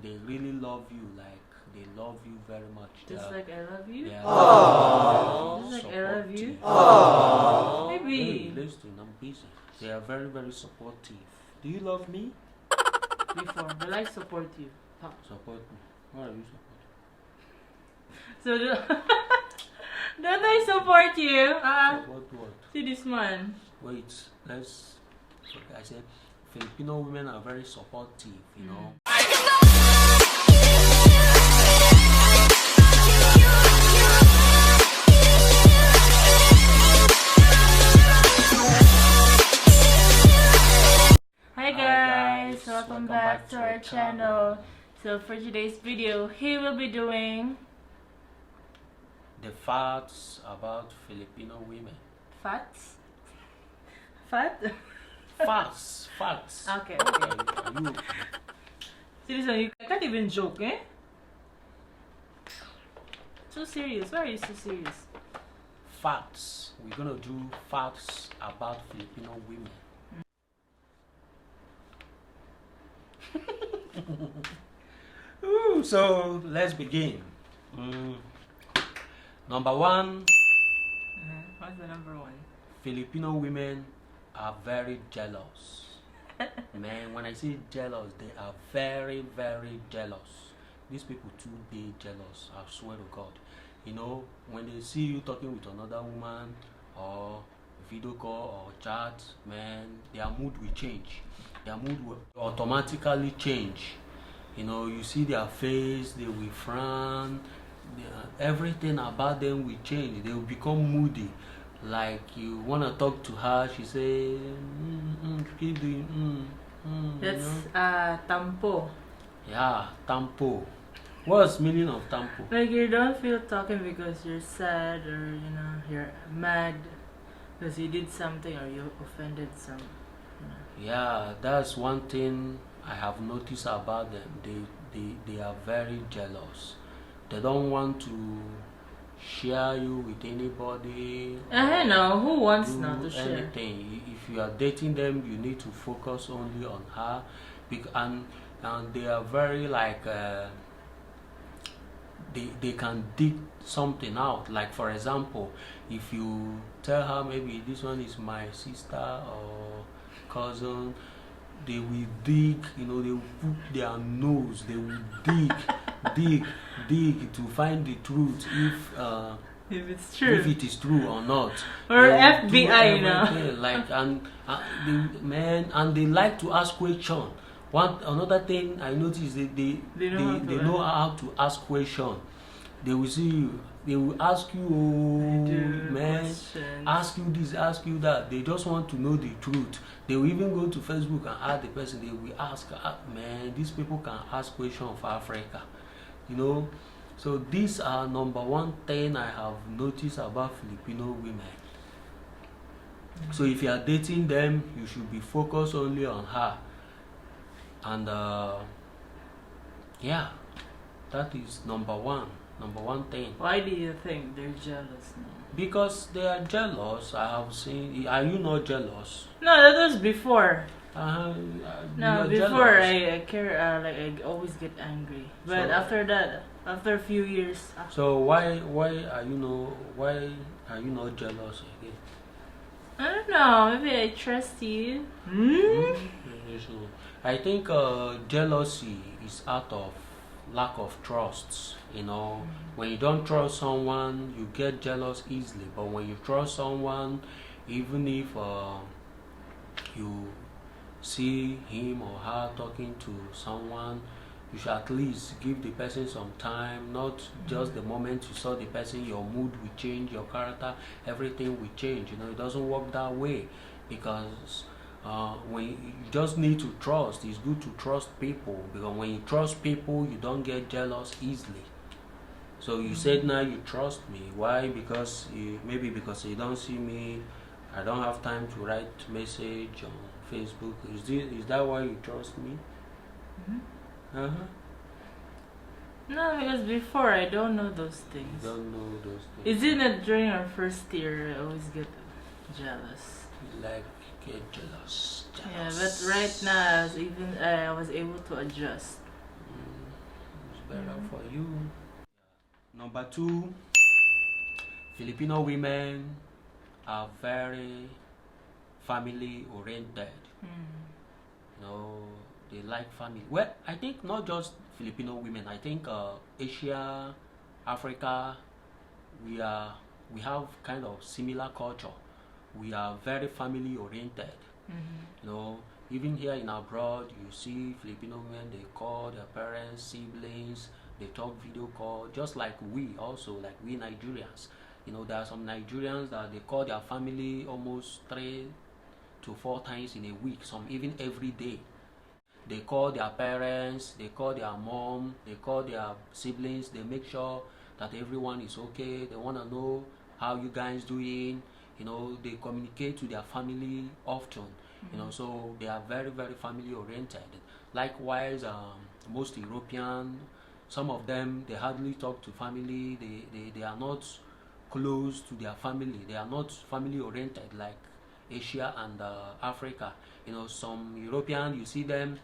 they really love you, like they love you very much. Just like I love you? Just like I love you? Maybe. Hey, listen, I'm busy. They are very, very supportive. Do you love me? Before. Will I support you? Support me. Why are you supporting? So don't I support you? Support what? See this man. Wait, let's. Okay, I said Filipino women are very supportive, you know. Hi guys, welcome back to our channel. So for today's video, he will be doing the facts about Filipino women. Facts? Fat? Facts. Okay. You. Seriously, I can't even joke, eh? So serious. Why are you so serious? Facts. We're gonna do facts about Filipino women. Ooh, so let's begin. Number one. What's the number one? Filipino women are very jealous. Man, when I say jealous, they are very, very jealous. These people too, they jealous. I swear to God. You know, when they see you talking with another woman or video call or chat, man, their mood will change. Their mood will automatically change. You know, you see their face, they will frown. Everything about them will change. They will become moody. Like you want to talk to her, she say, keep doing, That's you know? tampo. Yeah, tampo. What's meaning of tampo? Like you don't feel talking because you're sad or you're mad because you did something or you offended some. Yeah, that's one thing I have noticed about them. They are very jealous. They don't want to share you with anybody. No, who wants not to share anything? If you are dating them, you need to focus only on her, and they are very like they can dig something out. Like for example, if you tell her maybe this one is my sister or cousin, they will dig, they will put their nose, they will dig to find the truth if it's true, if it is true or not. Or FBI, like and they like to ask questions. Another thing I noticed, they know how to ask questions. They will see you. They will ask you, ask you this, ask you that. They just want to know the truth. They will even go to Facebook and ask the person. They will ask, man, these people can ask questions of Africa, So these are number one thing I have noticed about Filipino women. So if you are dating them, you should be focused only on her. And yeah, that is number one thing. Why do you think they're jealous now? Because they are jealous. I have seen. Are you not jealous? No, that was before. No, before I care. I always get angry. But so, after that, after a few years. So why are you not jealous again? I don't know. Maybe I trust you. I think jealousy is out of lack of trust. When you don't trust someone, you get jealous easily. But when you trust someone, even if you see him or her talking to someone, you should at least give the person some time. Not just the moment you saw the person, your mood will change, your character, everything will change. It doesn't work that way, because when you just need to trust. It's good to trust people, because when you trust people, you don't get jealous easily. So you said now you trust me. Why? Because maybe because you don't see me, I don't have time to write message on Facebook. Is that why you trust me? No, because before I don't know those things. You don't know those things. Isn't it during our first year I always get jealous? Like get jealous. Yeah, but right now I was able to adjust. for you. Number two, Filipino women are very family oriented. You know, they like family. Well, I think not just Filipino women. I think Asia, Africa, we are we have kind of similar culture. We are very family oriented. You know, even here in abroad, you see Filipino women. They call their parents, siblings. They talk video call, just like we also, like we Nigerians. You know, there are some Nigerians that they call their family almost 3 to 4 times in a week, some even every day. They call their parents, they call their mom, they call their siblings, they make sure that everyone is okay. They want to know how you guys doing. You know, they communicate to their family often. You know, so they are very, very family oriented. Likewise, most European, some of them, they hardly talk to family. They are not close to their family. They are not family oriented like Asia and Africa. You know, some European, you see them,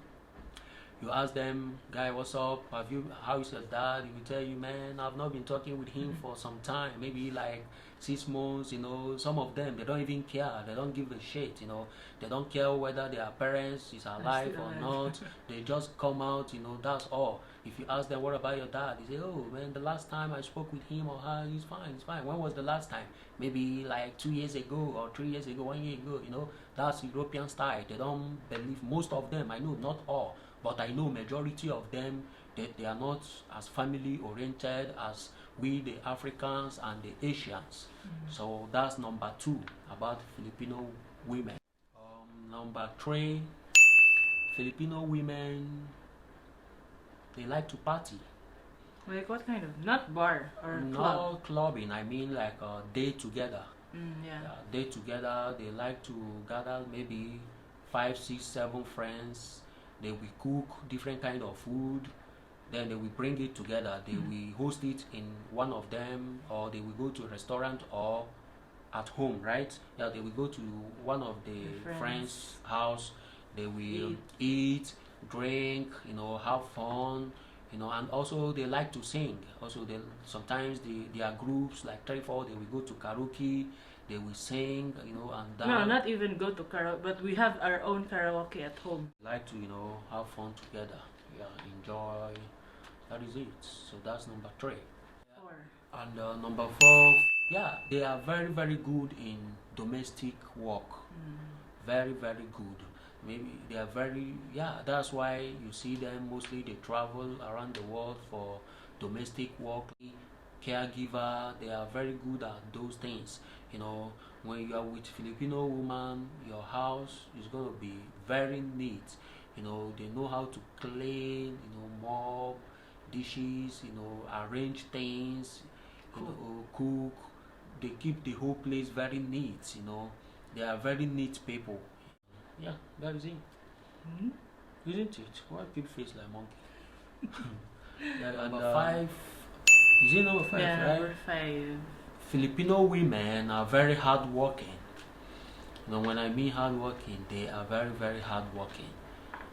you ask them, guy, what's up? How is your dad? He will tell you, man, I've not been talking with him for some time, maybe like 6 months. You know, some of them, they don't even care. They don't give a shit. You know, they don't care whether their parents is alive or not. They just come out. You know, that's all. If you ask them, what about your dad? They say, oh man, the last time I spoke with him or her, he's fine. He's fine. When was the last time? Maybe like 2 years ago or 3 years ago, 1 year ago. You know, that's European style. They don't believe. Most of them, I know, not all, but I know majority of them, they are not as family oriented as we the Africans and the Asians. So that's number two about Filipino women. Number three, Filipino women, they like to party. Like what kind of? Not bar or club? Not clubbing, I mean like a day together. Yeah. Day together, they like to gather maybe 5, 6, 7 friends. They will cook different kind of food, then they will bring it together. They will host it in one of them, or they will go to a restaurant or at home, right? Yeah, they will go to one of the friends' house. They will eat, drink, you know, have fun, you know, and also they like to sing. Also, they sometimes their groups like 3, 4. They will go to karaoke. They will sing, you know, and dance. No, not even go to karaoke, but we have our own karaoke at home. Like to, you know, have fun together. Yeah, enjoy. That is it. So that's number 3. 4. And number 4, yeah, they are very, very good in domestic work. Very, very good. Maybe they are very, yeah, that's why you see them mostly, they travel around the world for domestic work. Caregiver, they are very good at those things. You know, when you are with Filipino woman, your house is going to be very neat. You know, they know how to clean, you know, mop dishes, you know, arrange things, you know, cook. They keep the whole place very neat. You know, they are very neat people. Yeah, that is it. Isn't it? Why people face like monkey? Yeah, number 5. Is it number 5, yeah, right? Number 5. Filipino women are very hardworking. You know, when I mean hardworking, they are very, very hardworking.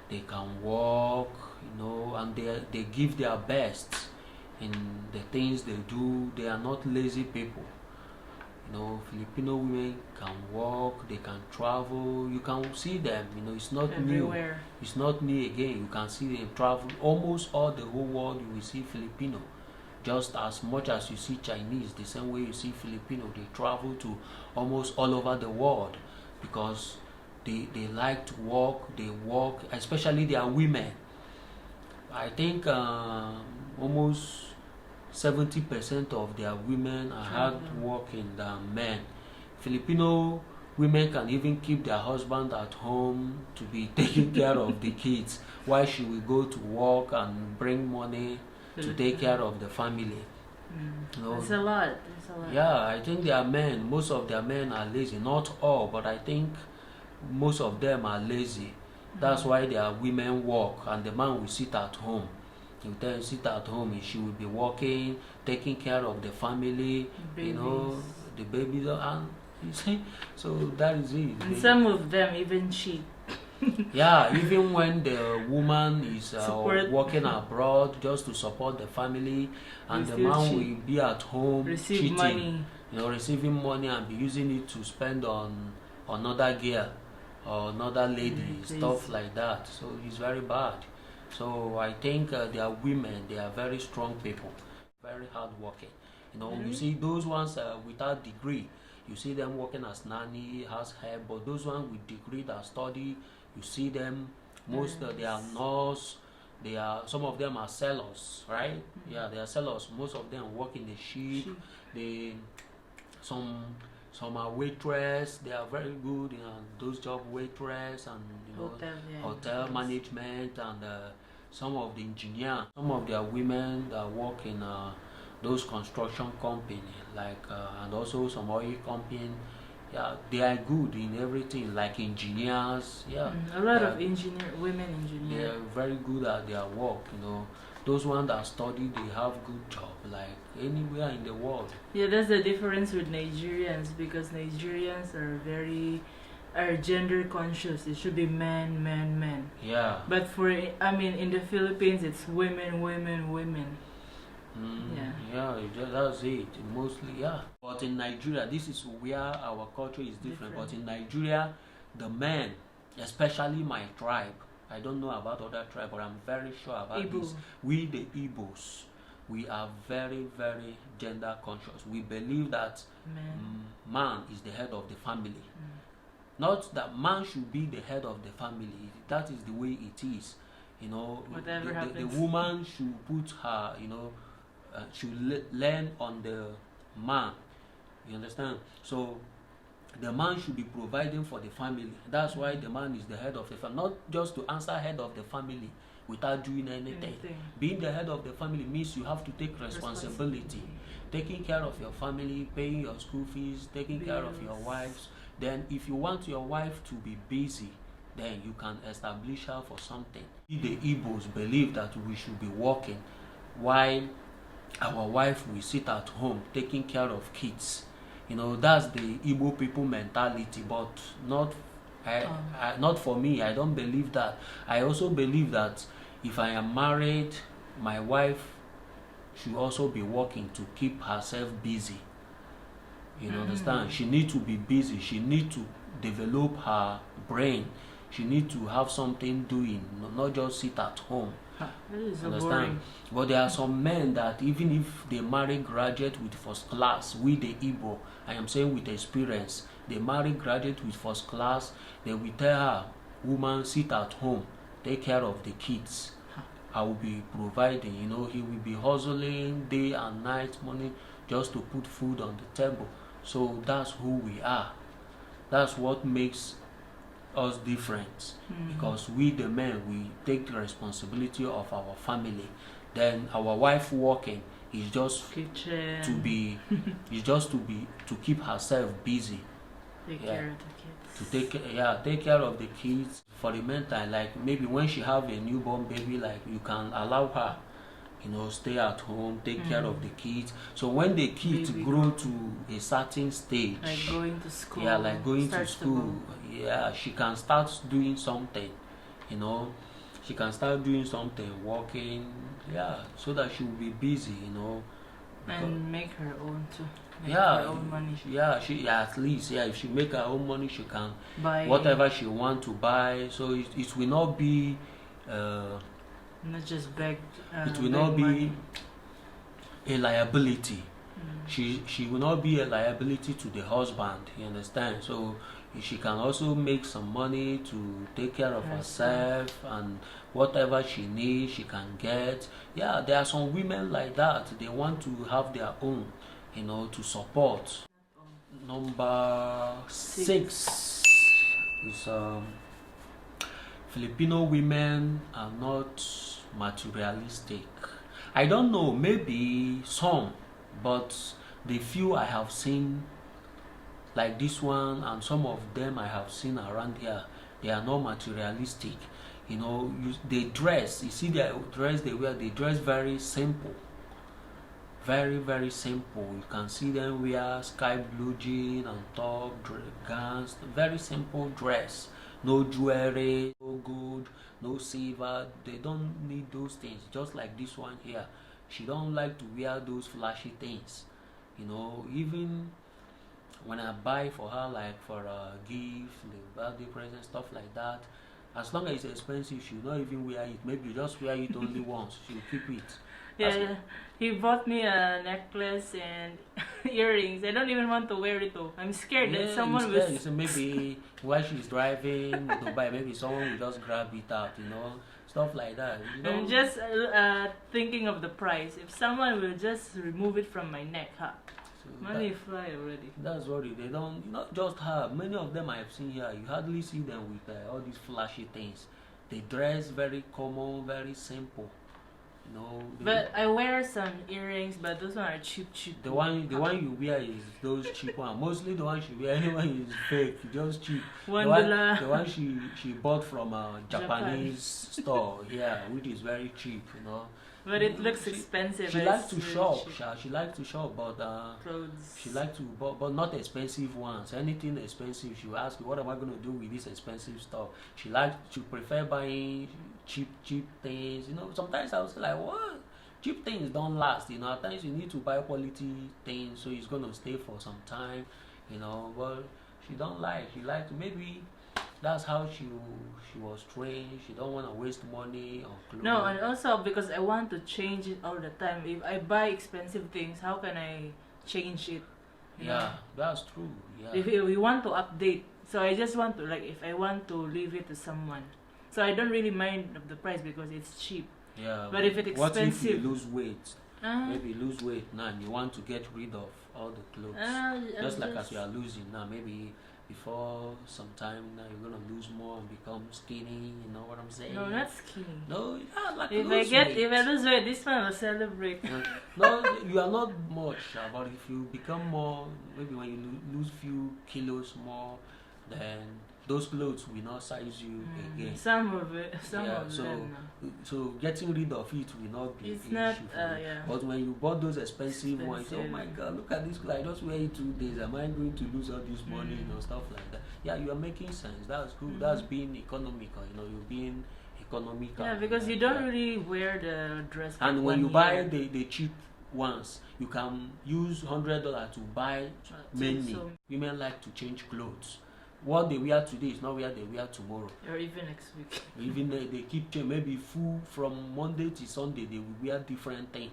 They can work, you know, and they give their best in the things they do. They are not lazy people. You know, Filipino women can work, they can travel. You can see them, you know, it's not everywhere. New. It's not new again. You can see them travel almost all the whole world. You will see Filipino. Just as much as you see Chinese, the same way you see Filipino, they travel to almost all over the world because they like to work, they work, especially they are women. I think almost 70% of their women are hard working than men. Filipino women can even keep their husband at home to be taking care of the kids while she will go to work and bring money to take care of the family. You know, It's a lot. yeah, I think their men, most of their men are lazy. Not all, but I think most of them are lazy. That's why their women work and the man will sit at home. He will tell you sit at home and she will be working, taking care of the family, Babies. You know, the babies, and you see, so that is it. And some of them even cheat. Yeah, even when the woman is Support. working abroad just to support the family, They and the still man cheat. will be at home Receive cheating, money. receiving money and be using it to spend on another girl or another lady, Very stuff crazy. like that. So it's very bad. So I think they are women, they are very strong people, very hardworking. You Really? see those ones without degree, you see them working as nanny, house help, but those ones with degree that study, you see them, most they are Yes. nurse, they are, some of them are sellers, right? Yeah, they are sellers. Most of them work in the ship. Sheep. They some some are waitress. They are very good in those job, waitress and Hotel, yeah. hotel Yes. management, and some of the engineer. Some of their women that work in those construction company, like and also some oil company. Yeah, they are good in everything, like engineers. Yeah, A lot they of are women they engineer. are very good at their work. Those ones that study, they have good job, like anywhere in the world. Yeah, that's the difference with Nigerians, because Nigerians are gender conscious. It should be men, men, men. Yeah. But in the Philippines, it's women, women, women. Yeah. Yeah, that's it. Mostly, yeah. But in Nigeria, this is where our culture is different. But in Nigeria, the men, especially my tribe, I don't know about other tribe, but I'm very sure about Igbo. this. We, the Igbos, we are very, very gender conscious. We believe that man is the head of the family. Not that man should be the head of the family. That is the way it is. Whatever the happens. woman should put her, should learn on the man. You understand? So the man should be providing for the family. That's why the man is the head of the family. Not just to answer head of the family without doing anything. Being the head of the family means you have to take responsibility. Taking care of your family, paying your school fees, taking care of your wives. Then if you want your wife to be busy, then you can establish her for something. The Igbos believe that we should be working while our wife will sit at home taking care of kids. That's the Igbo people mentality, but not for me. I don't believe that. I also believe that if I am married, my wife should also be working to keep herself busy. You understand? She need to be busy. She need to develop her brain. She need to have something doing, not just sit at home. That is so Understand? boring. But there are some men that even if they marry graduate with first class, with the Igbo, I am saying with experience, they marry graduate with first class, they will tell her, woman, sit at home, take care of the kids. I will be providing. He will be hustling day and night, money, just to put food on the table. So that's who we are. That's what makes us different, because we the men, we take the responsibility of our family. Then our wife working is just Kitchen. to keep herself busy. Take care of the kids. To take care of the kids. For the meantime, like maybe when she have a newborn baby, like you can allow her, stay at home, take care of the kids. So when the kids grow to a certain stage, like going to school. Yeah, like going to school. Yeah, she can start doing something. She can start doing something, working. Yeah, so that she will be busy. And make her own too. Make Yeah, her own money. at least if she make her own money, she can Buy whatever she want to buy. So it will not be. Not just beg. It will not be money. a liability. She will not be a liability to the husband. You understand? So she can also make some money to take care of herself, and whatever she needs, she can get. Yeah, there are some women like that. They want to have their own, to support. Number 6 is Filipino women are not materialistic. I don't know, maybe some, but the few I have seen, like this one and some of them I have seen around here, they are not materialistic. They dress, you see their dress they wear, they dress very simple. Very, very simple. You can see them wear sky blue jean and top, gowns, very simple dress. no jewelry, no gold, no silver. They don't need those things. Just like this one here, she don't like to wear those flashy things. Even when I buy for her, like for a gift, the birthday present, stuff like that, as long as it's expensive, she'll not even wear it. Maybe you just wear it only once. She'll keep it. Yeah, he bought me a necklace and earrings. I don't even want to wear it though. I'm scared that someone will. You say maybe while she's driving to buy, maybe someone will just grab it out, stuff like that. I'm just thinking of the price. If someone will just remove it from my neck, huh? Money fly already. That's what they don't. Not just her. Many of them I have seen here. You hardly see them with all these flashy things. They dress very common, very simple. But I wear some earrings, but those one are cheap. The one you wear is those cheap one. Mostly the one she wear anyone is fake, just cheap. The one she bought from a Japanese store, which is very cheap, But it looks expensive. She likes to shop. She likes to shop, but clothes. she likes to, but not expensive ones. Anything expensive, she will ask you, "What am I going to do with this expensive stuff?" She prefer buying cheap things. Sometimes I was like, "What? Cheap things don't last." At times you need to buy quality things, so it's gonna stay for some time. But she don't like. She like to maybe. That's how she was trained. She don't want to waste money on clothes. No, and also because I want to change it all the time. If I buy expensive things, how can I change it? That's true. Yeah. If we want to update, so I just want to if I want to leave it to someone, so I don't really mind of the price because it's cheap. Yeah. But if it's expensive, what if you lose weight? Maybe lose weight now and you want to get rid of all the clothes. Just like as you are losing now, maybe before some time now you're gonna lose more and become skinny. You know what I'm saying? No, not skinny. No, like if I lose weight, this one will celebrate. No, you are not much, but if you become more, maybe when you lose few kilos more, then those clothes will not size you again. Some of them. So getting rid of it will not be it's an not, issue for you. But when you bought those expensive ones, oh my God, look at this clothes. I just wear it 2 days. Am I going to lose all this money? Stuff like that. Yeah, you are making sense. That's good. That's being economical. You're being economical. Yeah, because you don't really wear the dress. And when you buy the cheap ones, you can use $100 to buy many. Women like to change clothes. What they wear today is not what they wear tomorrow. Or even next week. Even they keep changing. Maybe from Monday to Sunday they will wear different things.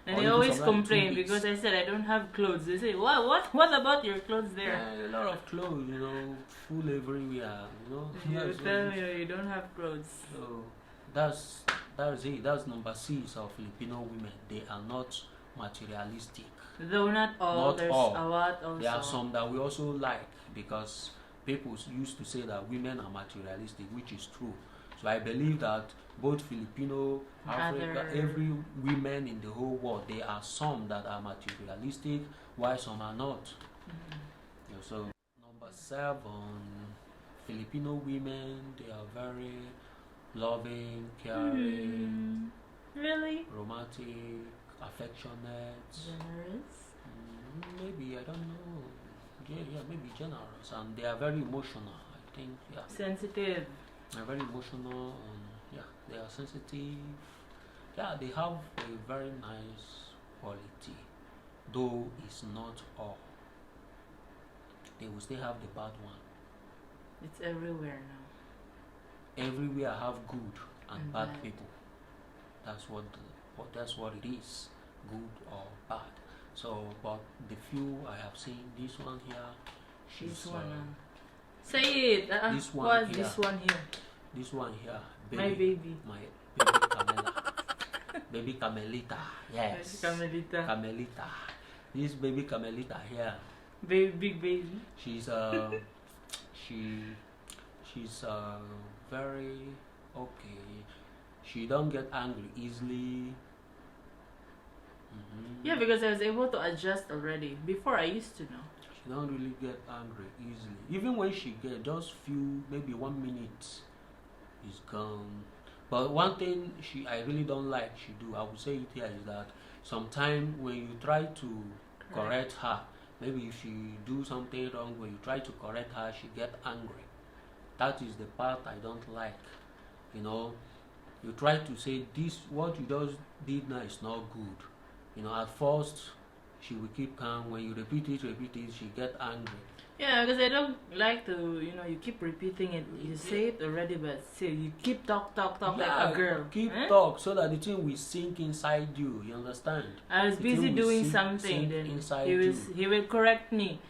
And they always complain because I said I don't have clothes. They say, what about your clothes there? Yeah, a lot of clothes, full everywhere, You tell me you don't have clothes. So that's it. That's number 6 of Filipino women. They are not materialistic. Though not all. There's a lot also. There are some that we also like because people used to say that women are materialistic, which is true. So I believe that both Filipino, Africa, every women in the whole world, there are some that are materialistic, while some are not. So number 7, Filipino women, they are very loving, caring, really romantic, affectionate, generous. Maybe I don't know. Yeah, maybe generous, and they are very emotional. I think, sensitive. They're very emotional, and they are sensitive. Yeah, they have a very nice quality, though it's not all. They will still have the bad one. It's everywhere now. Everywhere have good and bad people. That's what it is, good or bad. So, but the few I have seen, this one here, she's say it. This one what's here. This one here. This one here. My baby. My baby Camela. Baby Camelita. Yes. Camelita. This baby Camelita here. Big baby. She's she's very okay. She don't get angry easily. Yeah, because I was able to adjust already. Before I used to know. She don't really get angry easily. Even when she get just few, maybe 1 minute, is gone. But one thing I really don't like she do, I would say it here, is that sometimes when you try to correct her, maybe if she do something wrong, when you try to correct her, she get angry. That is the part I don't like. You know, you try to say this, what you just did now is not good. At first she will keep calm. When you repeat it, she get angry. Yeah, because I don't like to, you keep repeating it. You say it already, but still, you keep talk like a girl. Keep talk so that the thing will sink inside you. You understand? I was busy doing something, then he will correct me,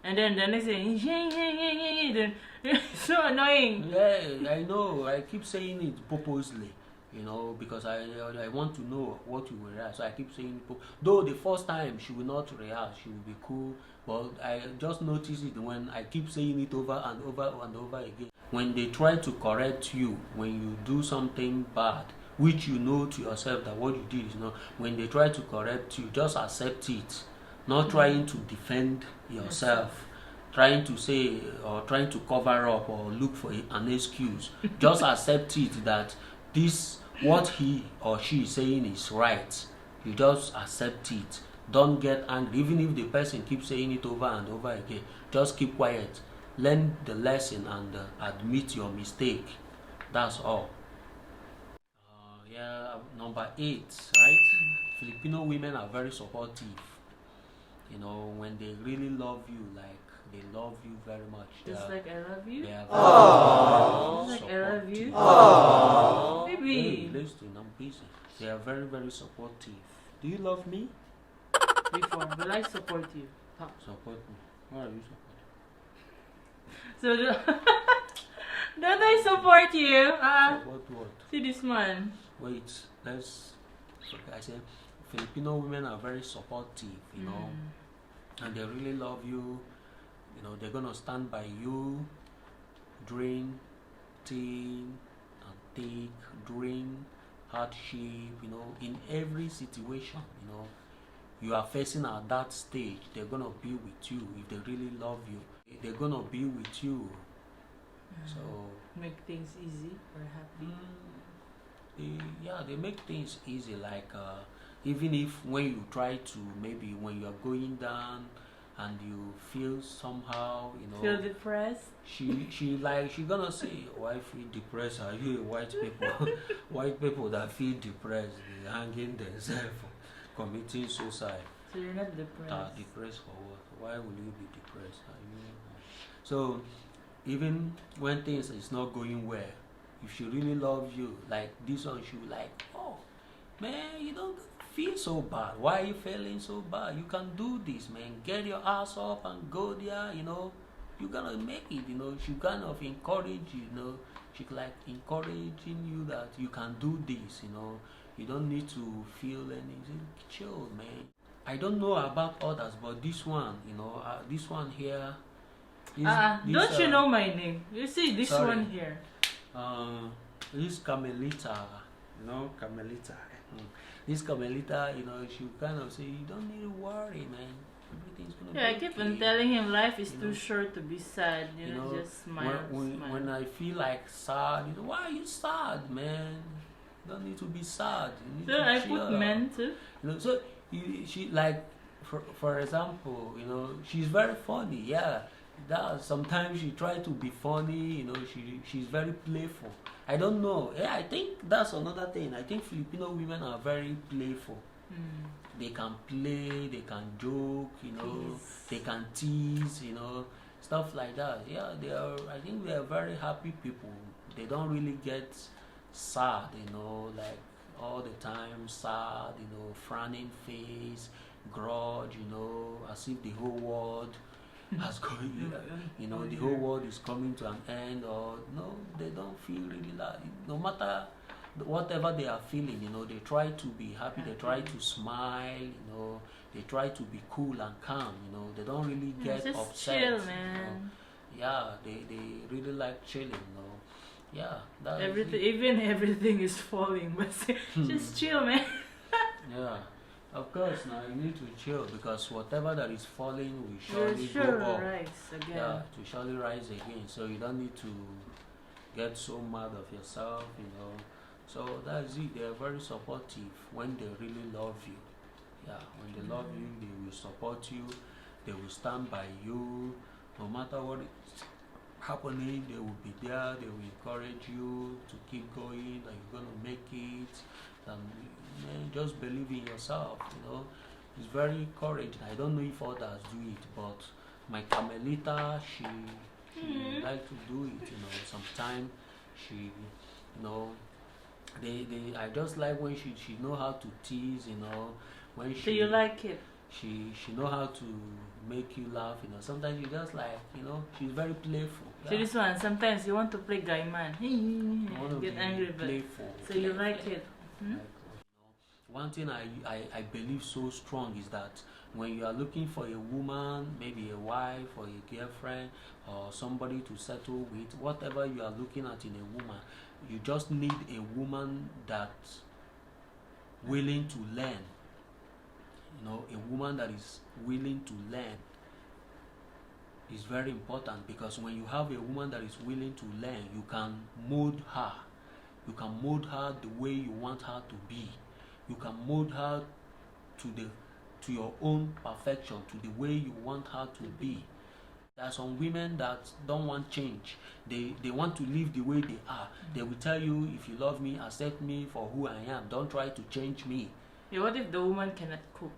and then the next thing, then it's so annoying. Yeah, I know. I keep saying it purposely. Because I want to know what you will react. So I keep saying, though the first time she will not react, she will be cool. But I just notice it when I keep saying it over and over and over again. When they try to correct you, when you do something bad, which you know to yourself that what you did is not, when they try to correct you, just accept it. Not trying to defend yourself, trying to say or trying to cover up or look for an excuse. Just accept it that what he or she is saying is right. You just accept it. Don't get angry. Even if the person keeps saying it over and over again, just keep quiet. Learn the lesson and admit your mistake. That's all. Number 8, right? Filipino women are very supportive. When they really love you, like they love you very much. Just like I love you? They are very Just like I love you? Baby. Hey, listen, I'm busy. They are very, very supportive. Do you love me? Before, will I support you? Support me. Why are you supporting? So, don't I support you? Support what? See this man. Wait, I said, Filipino women are very supportive, and they really love you. They're gonna stand by you during thin and thick, during hardship, in every situation, you are facing at that stage. They're gonna be with you. If they really love you, they're gonna be with you. So make things easy or happy. They make things easy. Like even if when you try to, maybe when you are going down and you feel somehow, feel depressed. She gonna say, why feel depressed? Are you white people? White people that feel depressed, they hanging themselves, committing suicide. So you're not depressed. Depressed for what? Why will you be depressed? So even when things is not going well, if she really loves you, like this one, she will like, oh man, you don't feel so bad. Why are you feeling so bad? You can do this, man. Get your ass up and go there. You're gonna make it. She kind of encourage you. She like encouraging you that you can do this. You don't need to feel anything. Chill, man. I don't know about others, but this one, this one here. Don't you know my name? You see this one here. This Carmelita, Carmelita. This Carmelita, she kind of say, you don't need to worry, man. Everything's gonna be I keep on telling him life is too short to be sad. Just smile. When I feel like sad, why are you sad, man? You don't need to be sad. You need to I chill put men too. So she like, for example, she's very funny. Yeah. That sometimes she try to be funny, she's very playful. I don't know. Yeah, I think that's another thing. I think Filipino women are very playful. They can play, they can joke, they can tease, stuff like that. Yeah, I think they are very happy people. They don't really get sad, like all the time sad, frowning face, grudge, as if the whole world has going, the whole world is coming to an end, or no, they don't feel really that. No matter whatever they are feeling, they try to be happy, they try to smile, they try to be cool and calm, they don't really get just upset. Chill, man. Yeah, they really like chilling, Yeah, that's everything is falling, but just chill, man. Yeah. Of course, now you need to chill, because whatever that is falling will surely go up. Rise again. Yeah, to surely rise again. So you don't need to get so mad of yourself, So that's it. They are very supportive when they really love you. Yeah, when they love you, they will support you. They will stand by you, no matter what happening, they will be there, they will encourage you to keep going, that you're gonna make it, and man, just believe in yourself, It's very encouraging. I don't know if others do it, but my Carmelita, she like to do it, Sometimes she, I just like when she know how to tease, when she. Do you like it? She know how to make you laugh, Sometimes you just like, she's very playful. So this one, sometimes you want to play guy man. Get angry, but playful. So you like it? One thing I believe so strong is that when you are looking for a woman, maybe a wife or a girlfriend or somebody to settle with, whatever you are looking at in a woman, you just need a woman that's willing to learn. A woman that is willing to learn is very important, because when you have a woman that is willing to learn, you can mold her. You can mold her the way you want her to be. You can mold her to your own perfection, to the way you want her to be. There are some women that don't want change. They want to live the way they are. They will tell you, if you love me, accept me for who I am. Don't try to change me. Yeah, what if the woman cannot cook?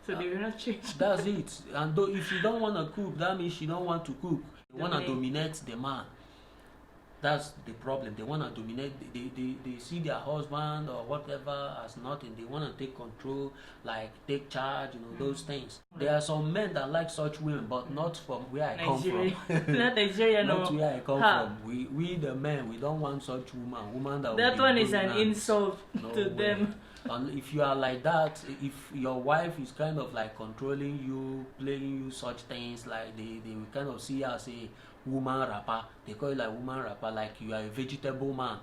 So they will not change. That's it. And if you don't want to cook, that means she don't want to cook. They want to dominate the man. That's the problem. They want to dominate. They see their husband or whatever as nothing. They want to take control, like take charge, those things. There are some men that like such women, but not from where I come from. Not Nigeria, no. Not where I come from. We the men, we don't want such woman that one is an insult to them. And if you are like that, if your wife is kind of like controlling you, playing you such things, like they will kind of see you as a woman rapper. They call it like woman rapper, like you are a vegetable man.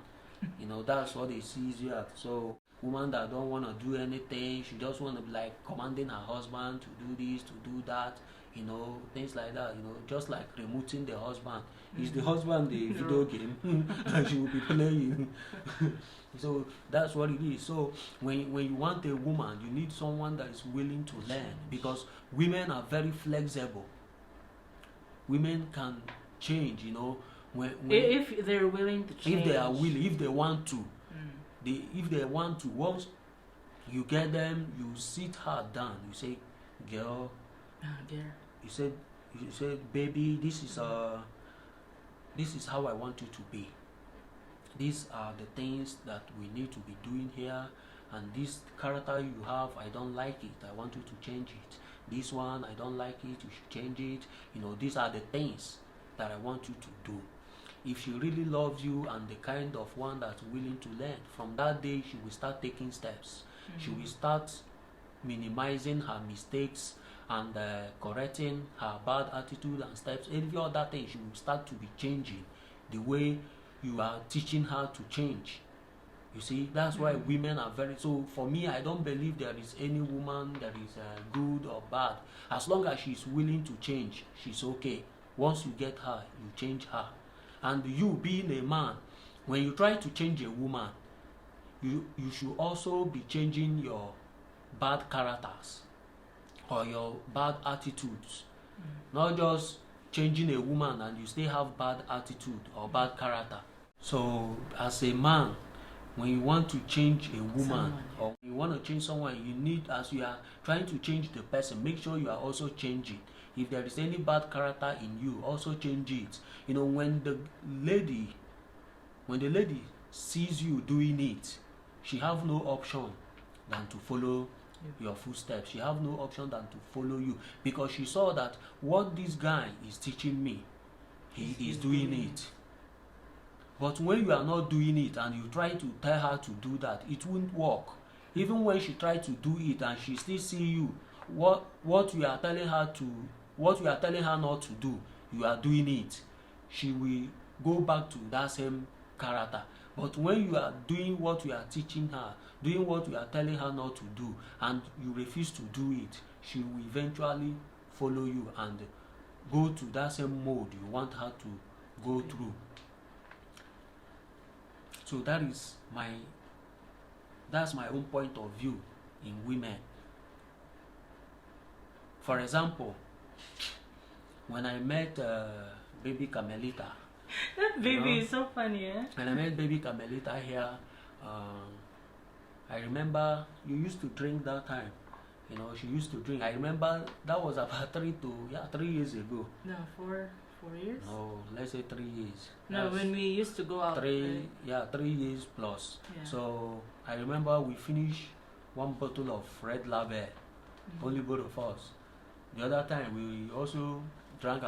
That's what they see you at. So woman that don't want to do anything, she just want to be like commanding her husband to do this, to do that, things like that, just like removing the husband. Is the husband the video game that she will be playing? So that's what it is. So when you want a woman, you need someone that is willing to learn, because women are very flexible. Women can change, if they're willing to change. If they are willing, if they want to. If they want to, once you get them, you sit her down. You say, girl. You say, baby, this is how I want you to be. These are the things that we need to be doing here, and this character you have, I don't like it. I want you to change it. This one, I don't like it. You should change it. These are the things that I want you to do. If she really loves you and the kind of one that's willing to learn, from that day she will start taking steps. She will start minimizing her mistakes and correcting her bad attitude and steps. Every other thing, she will start to be changing the way you are teaching her to change. You see, that's why women are very. So for me, I don't believe there is any woman that is good or bad. As long as she's willing to change, she's okay. Once you get her, you change her. And you being a man, when you try to change a woman, you should also be changing your bad characters or your bad attitudes. Not just changing a woman and you still have bad attitude or bad character. So as a man, when you want to change a woman or you want to change someone, you need, as you are trying to change the person, make sure you are also changing. If there is any bad character in you, also change it. When the lady sees you doing it, she have no option than to follow your footsteps. She have no option than to follow you, because she saw that what this guy is teaching me, he is doing it. But when you are not doing it and you try to tell her to do that, it won't work. Even when she tries to do it and she still see you, what you are telling her not to do, you are doing it. She will go back to that same character. But when you are doing what you are teaching her, doing what you are telling her not to do, and you refuse to do it, she will eventually follow you and go to that same mode you want her to go through. So that's my own point of view in women. For example, when I met baby Carmelita, That baby is so funny, eh? And I met baby Carmelita here. I remember you used to drink that time. She used to drink. I remember that was about 3 years ago. No, 4 years? No, let's say 3 years. No, when we used to go out. 3 years plus. Yeah. So I remember we finished 1 bottle of Red Label, only both of us. The other time we also drank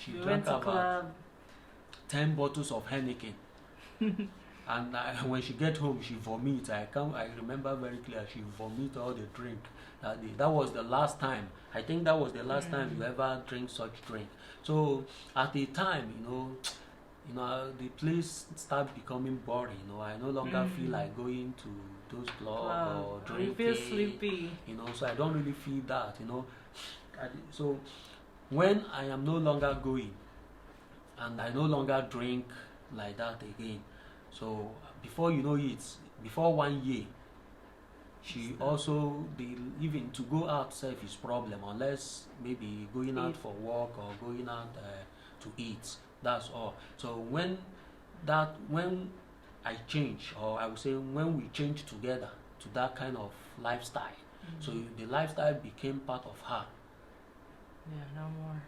she drank about 10 bottles of Heineken. And when she get home, she vomit. I remember very clear. She vomit all the drink that day. That was the last time. I think that was the last time you ever drink such drink. So at the time, the place start becoming boring. I no longer feel like going to those clubs or drinking. You feel sleepy. So I don't really feel that. So when I am no longer going, and I no longer drink like that again. So before you know it, before 1 year, she also even to go out self is problem, unless maybe going out for work or going out to eat. That's all. So when I change, or I would say when we change together to that kind of lifestyle, so the lifestyle became part of her. Yeah, no more.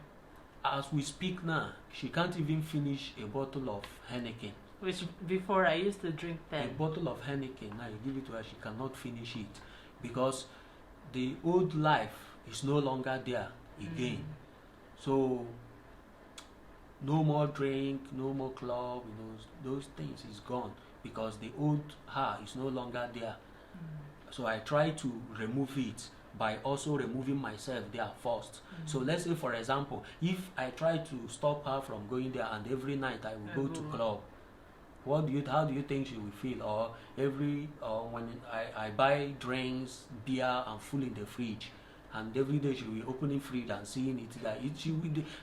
As we speak now, she can't even finish a bottle of Heineken. Which before I used to drink 10. A bottle of Heineken, now you give it to her, she cannot finish it because the old life is no longer there again. So no more drink, no more club, those things is gone because the old her is no longer there. So I try to remove it by also removing myself there first. So let's say, for example, if I try to stop her from going there and every night I will go to club, how do you think she will feel? Or when I buy drinks, beer and food in the fridge, and every day she will be opening fridge and seeing it, that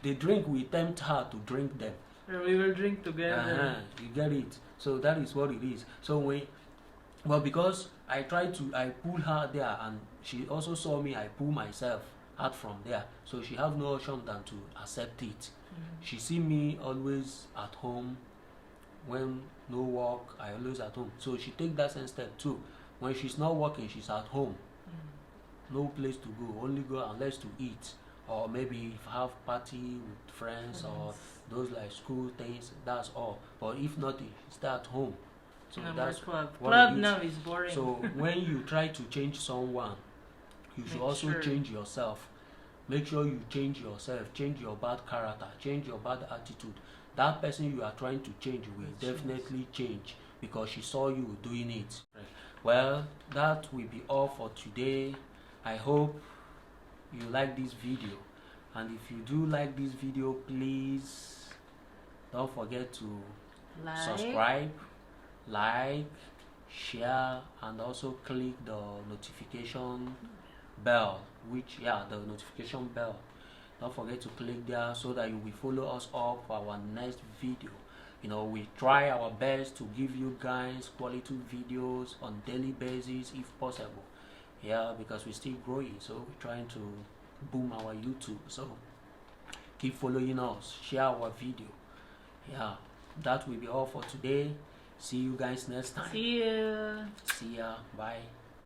the drink will tempt her to drink them. We will drink together. You get it? So that is what it is. So because I pull her there, and she also saw me, I pull myself out from there. So she have no option than to accept it. She see me always at home. When no work, I always at home. So she take that same step too. When she's not working, she's at home. No place to go, only go unless to eat, or maybe have party with friends or those like school things. That's all. But if not, stay at home. So that's club now is boring. So when you try to change someone, you should also change yourself. Make sure you change yourself, change your bad character, change your bad attitude. That person you are trying to change will definitely change because she saw you doing it. Well, that will be all for today. I hope you like this video, and if you do like this video, please don't forget to subscribe, like, share, and also click the notification bell, the notification bell. Don't forget to click there so that you will follow us up for our next video. We try our best to give you guys quality videos on daily basis if possible. Because we're still growing, so we're trying to boom our YouTube. So keep following us, share our video. That will be all for today. See you guys next time. See ya. Bye.